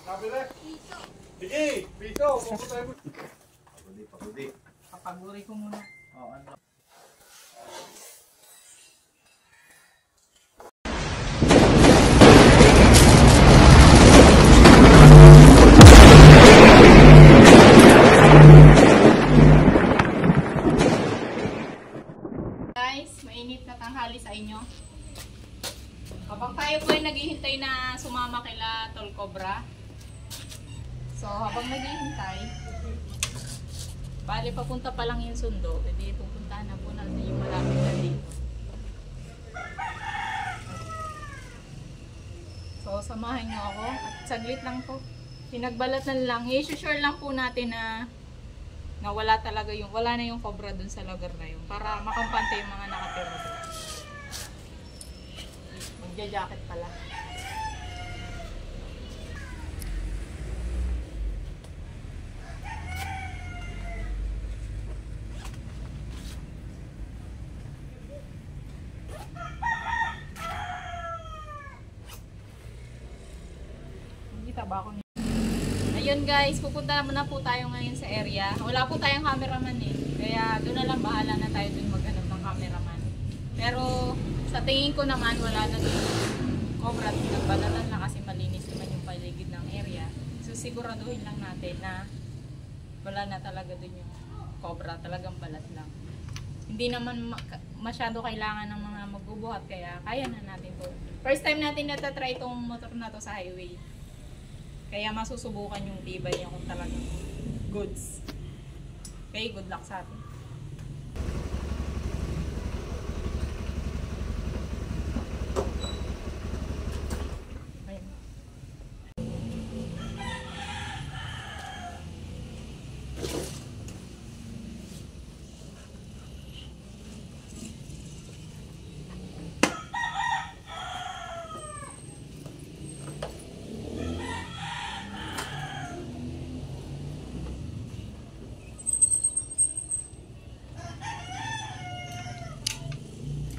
Kapila. Sige, piso. Pagudi. Kapaguri ko muna. Oo, ano. Guys, mainit na tanghali sa inyo. Habang tayo po ay naghihintay na sumama kila Tol Cobra. So, habang naghihintay, bali papunta pa lang yung sundo, edi pupuntahan na po natin yung malapit na dito. So, samahan nyo ako at saglit lang po. Pinagbalatan lang. I-sure lang po natin na wala talaga yung, wala na yung cobra dun sa lugar na yun para makampante yung mga nakatira doon. Magja-jacket pala. Kita ba ako? Ayun guys, pupunta na po tayo ngayon sa area. Wala po tayong cameraman eh. Kaya doon na lang, bahala na tayo doon maghanap ng cameraman. Pero sa tingin ko naman wala na doon cobra. Nagbalatan lang kasi malinis naman yung paligid ng area. So siguraduhin lang natin na wala na talaga doon yung cobra. Talagang balat lang. Hindi naman masyado kailangan ng mga magbubuhat. Kaya kaya na natin to. First time natin natatry itong motor na to sa highway. Kaya masusubukan yung tibay niya kung talagang goods. Okay, good luck sa atin. Ayan.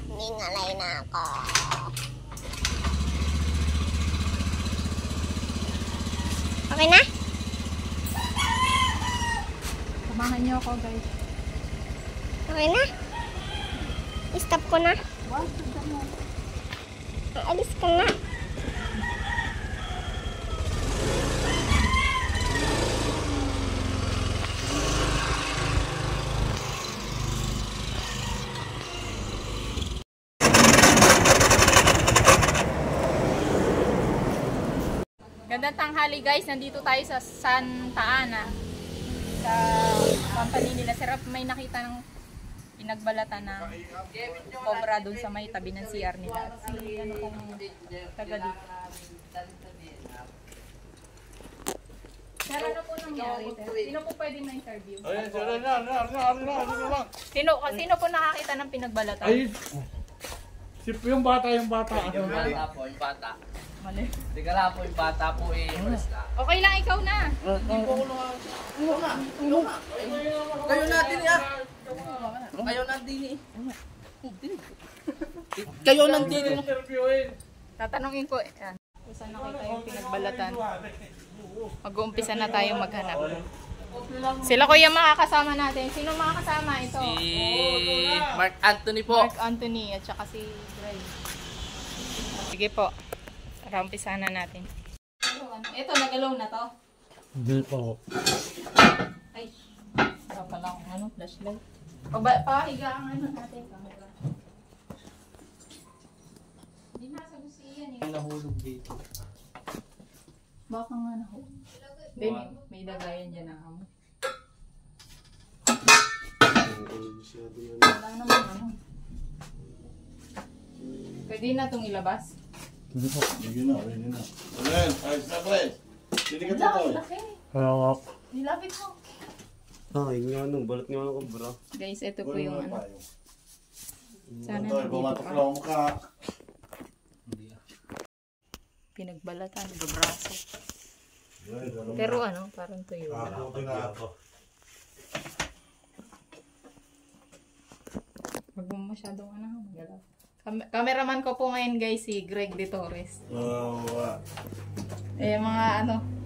Ningalay na ako. Okay na? Samahan niyo ako guys. Okay na? Stop ko na? Wow, sundan mo. Alis ka na. Gandang tanghali guys, nandito tayo sa Santa Ana. Sa company nila. Sarap may nakita ng pinagbalatan ng cobra doon sa may tabi ng CR nila. At si ano pong taga dito. Sir, ano po nangyari? Sino po pwede ma-interview? Ayun, Sino po nakakita ng pinagbalatan? Ay, yung bata. Yung bata po, yung bata. Mali. Tigala po, yung bata po eh. Okay lang, ikaw na. Kayo natin ya. Kayo natin eh. Kayo natin eh. Tatanungin ko. Yan. Kung saan nakita yung pinagbalatan. Mag-uumpisa na tayong maghanap. Sila kuya makakasama natin. Sino makakasama? Ito. Si Mark Anthony po. Mark Anthony at saka si Gray. Sige po. Tara, umpisahan na natin. Ito, nag-alone na to? Hindi po. Ay, wala pala akong flashlight. Pahiga ang natin. Camera. Hindi nasa gusto yan eh. Nahulog dito. Baka nga nahulog. Hindi, may dagayan dyan na amo. Wala naman ano. Pwede na itong ilabas? Hindi po. Hindi na. Ayan, ayos na pres. Hindi ka ito. Laki. Kaya nga. Nilapit mo. Ay, nga nung balat nga ako, bro. Guys, ito po yung ano. Sana Ito, nandito bumatok ka. lang ang mukha. Pinagbalatan, braso. Pero ano, parang tuyo. Buti na ako. Huwag mo masyadong ano, magalaw. Cameraman ko po ngayon guys, si Greg De Torres. Oo. Eh, mga ano,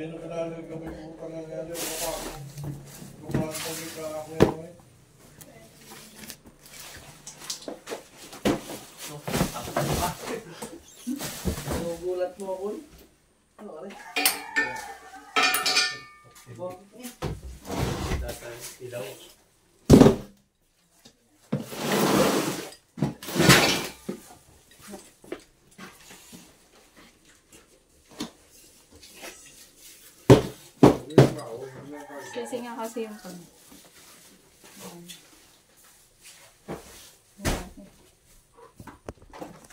Sino ka nalang kami po ka nga nga Kumakas kami ka ako yan eh. Gulat mo ako. Ano ka rin? Tatay, ilaw. Kasi nga kasi yung pag...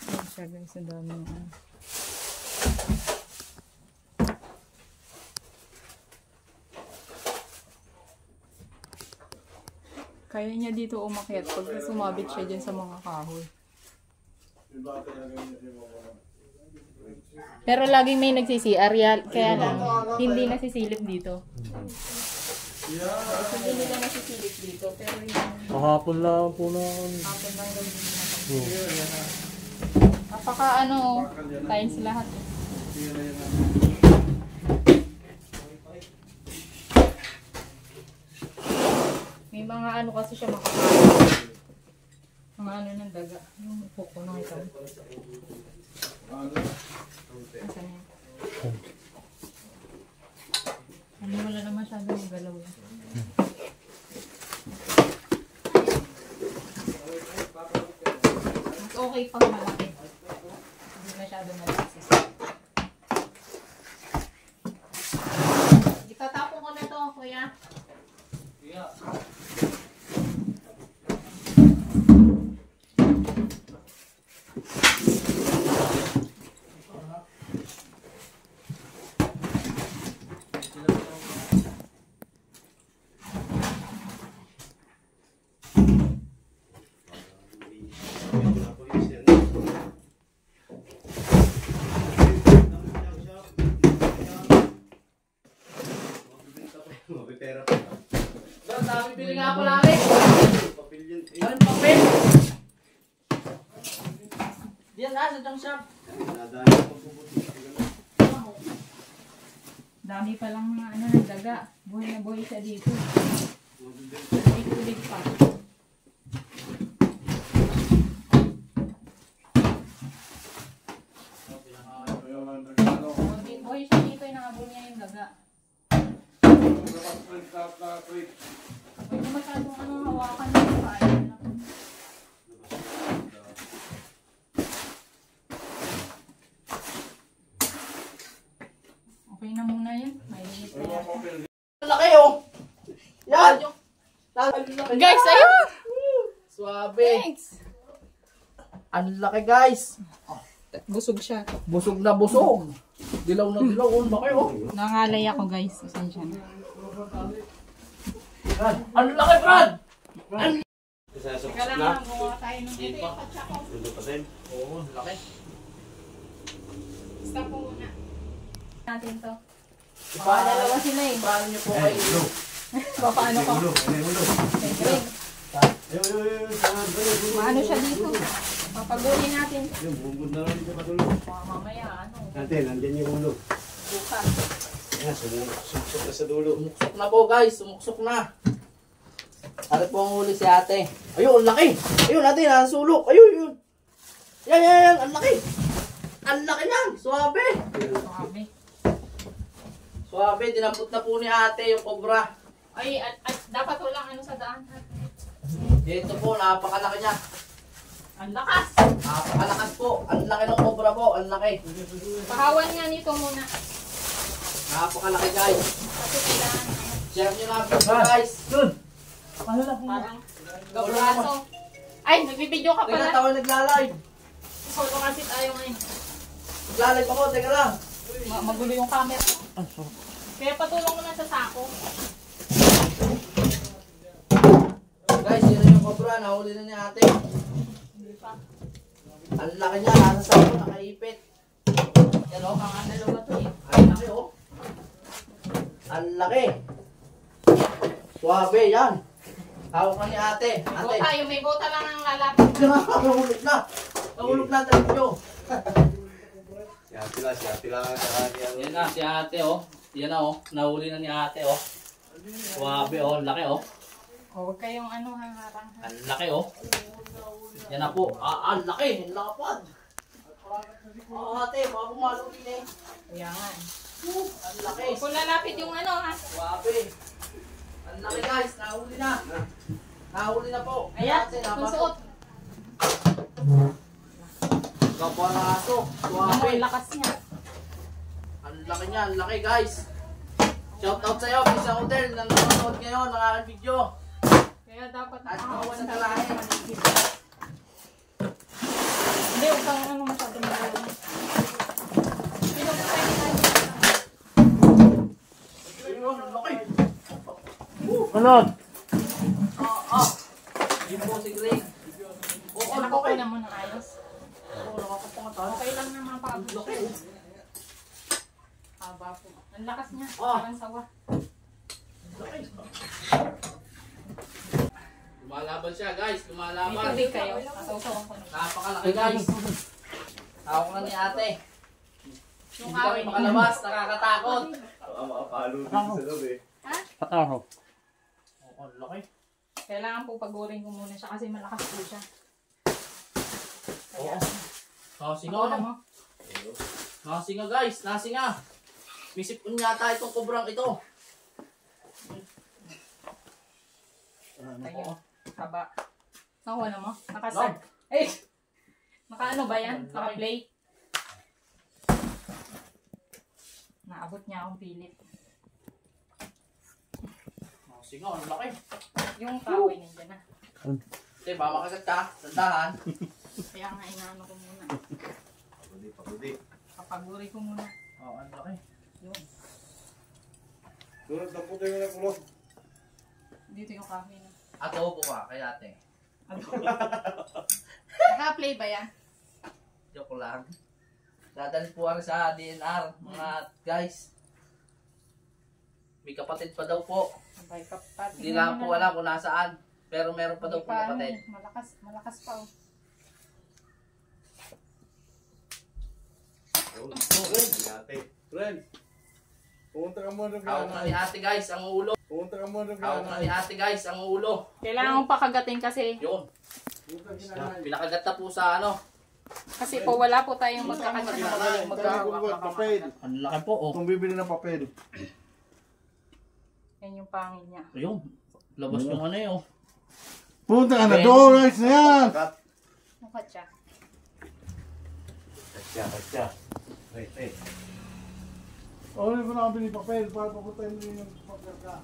Ayan siya guys, ang dami na. Kaya niya dito umakyat pag sumabit siya dyan sa mga kahoy. Pero laging may nagsisi-CR, kaya lang hindi nasisilip dito. Hindi nila nasisilip dito, pero yung Kahapon lang po na. hapon lang daw din. Napaka tiles lahat. May mga kasi siya makakain. Mga ng daga. Yung puko na ito. Asan yan? Wala na masyadong galaw. Mas okay pag malaki. Hindi masyadong malaki. Itatapon ko na to, kuya. Bibili nga ako namin. Anong papel? Diyan na, sa junk shop. Dami pa lang mga ng daga. Buhay na buhay siya dito. Tulig pa. Buhay siya dito, nakabuli niya yung daga. Huwag na masyadong hawakan yung kaya na. Okay na muna yun. May limit na yan. Laki oh! Yan! Guys, ayun! Swabe! Thanks! Ang laki guys! Busog siya. Busog na busog! Dilaw na dilaw. Ang laki oh! Nangalay ako guys. Pasensya na. Ang laki Brad! Teka lang lang, gumawa tayo ng ito yung katsako. Oo, ang laki. Stop po muna. Natin to. Paano sila eh. Paano niyo po kayo? Paano ko? Greg. Maano siya dito? Papagulin natin. Mamaya Nandiyan yung ulo. bukas. Sumusok na sa dulo. Sumuksok na po guys, sumuksok na. Ano po ang huli si ate? Ayun, ang laki! Ayun natin, nasusulok. Ayun, yun. Yan, ang laki. Ang laki niyan, suwabe. Sabi. Suwabe, dinampot na po ni ate yung cobra. Ay, at dapat walang sa daan. Dito po, napakalaki niya. Ang lakas. Napakalakas po. Ang laki ng cobra po, ang laki. Pahawan nga nito muna. Napakalaki guys. Kasi kailangan Share nyo na po guys. parang gabraso. Ay, nagbibideo ka Teka, pala. tawa nagla-live. Solo kasi tayo ngayon. Nagla-live ako, teka lang. Magulo yung camera. Kaya patulong mo na sa sako. Guys, yun yung cobra. Nahuli na ni ate. Hindi pa. Ang laki niya. Nasa sako, nakaipit. Yan o. Mga dalawa to eh. Ang laki o. Ang laki. Suwabe, yan. Hawak na ni ate. Ate. May bota lang ang lalapit. Nahulog na. Nahulog na tayo nyo. Si ate lang. Yan na, si ate oh. Yan na oh, nahuli na ni ate oh. Suwabe oh, laki oh. O, huwag kayong ano, harang. Ang laki oh. Yan na po. Ang laki. Ang lapad. Ate, baka pumalo din eh. Kaya nga. Ang laki. Kung lalapit yung ano ha. Suwabe. Ang laki guys, nahuli na. Nahuli na po. Ayan, Ate, kung napasok. suot. Kapwa ng aso. Ano, Suwabe. ang lakas niya. Ang laki niya, ang laki guys. Shout out sa'yo, Pisa Hotel, na nanonood ngayon ng aking video. Kaya dapat At nakakawan sa sa kalahe. Hindi, huwag kang ano masyado magaling. Pinupatay na tayo. Ayun, ang laki. Ano? Yun po si Greg. Oo, ang Nakukuha laki. na mo ng ayos. Oo, nakakapangatan. Okay lang naman pa. Laki. Haba po. Ang lakas niya. Ah. Parang sawa. Lumalaban siya guys, May lumalaban. tubig kayo. Kasaw-sawan ko na. Napakalaki guys. Hawak na ni ate. Yung Hindi kami kawin. makalabas, nakakatakot. Makapalo din sa loob eh. Oo, ang laki. Kailangan po pagurin ko muna siya kasi malakas po siya. Oo. Nasinga Ako na ano? mo. Nasinga guys, nasinga. Misip ko yata itong kubrang ito. Ayun. Haba. Nakuha na mo? Nakasag. Eh! Naka-ano ba yan? Naka-play? Naabot niya akong pilit. Nasinga, ang laki. Yung kahoy nandiyan na. Ate, baka makagat ka. Tandahan. Kaya nga inaano ko muna. Pagudi. Kapaguri ko muna. Oo, ang laki. Yun. Durot na puto yung nakulong. Dito yung kahoy na. Ate, upo ka kay ate. Naka-play ba yan? Joke lang. Dadalhin po ako sa DNR, mga guys. May kapatid pa daw po. Sabay kapat. Hindi lang po alam kung nasaan. Pero meron pa daw po kapatid. Malakas pa oh. Ate. Friend, pumunta ka muna Hawak na ni ate guys, ang ulo. Pumunta ka muna Hawak na ni ate guys, ang ulo. Kailangan kong pakagatin kasi. Yun. Pinakagat na po sa ano. Kasi po wala po tayong magkakasya. Papel. Ang laki po oh. Kung bibili ng papel. Yan yung pangil niya. Ayun. Labas yung ano yun. Pumunta ka na doon, guys na yan. Mukha siya. Katya. Wait. Oh, hindi ko nakabili papel para papuntahin mo yung papel ka.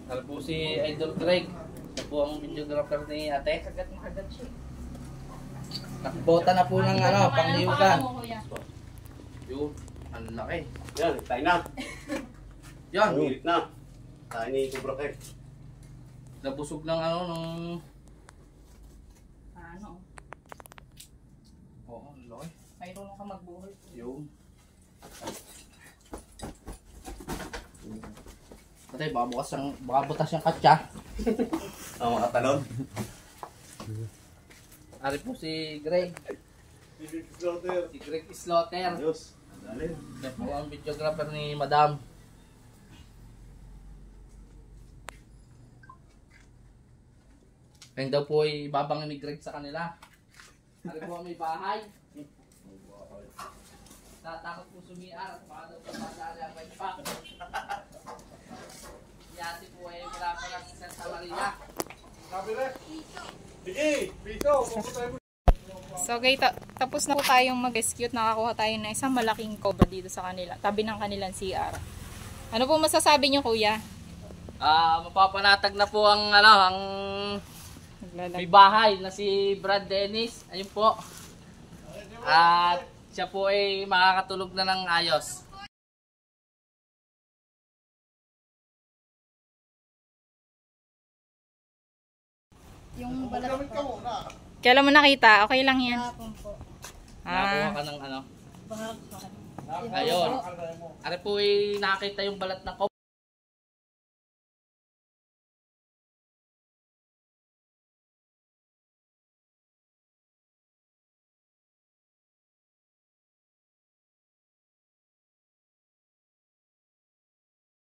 Ano po si Idol Greg. Siya po ang videographer ni ate. Kagat na kagat siya. Nakibota na po ng ano, pangliugan. Ano, kuya? Yun. Ang laki. Yan, tayo na. Yan. Ulit na. Tayo ni Kubra Kai. Nabusog ng ano, ng... Ano? Oo, ang laki. Mayroon ka magbuhol. Yun. Patay, baka butas yung katya. Ang mga talon. Ari po si Greg. Bibig slaughter. Si Greg Slaughter. Ayos. Dali. Siya po ang videographer ni Madam. Kaya daw po ay babangin ni Greg sa kanila. Ari po ang may bahay. Tatakot po sumiar at baka daw sa madali ang may pack. Yati po ay wala pa lang Santa Maria. Sabi rin. Sige, Pito, pupuntahin mo. So okay, tapos na po tayong mag-rescue. Nakakuha tayo ng isang malaking cobra dito sa kanila. Tabi ng kanilang CR. Ano po masasabi niyo, kuya? Mapapanatag na po ang ano, ang may bahay na si Brad Dennis. Ayun po. At siya po ay makakatulog na ng ayos. Yung balat Gamit ka muna. Kailan mo nakita? Okay lang yan. kapon po. Nakakuha ka ng ano. Baka Ayun. Ari po ay nakakita yung balat ng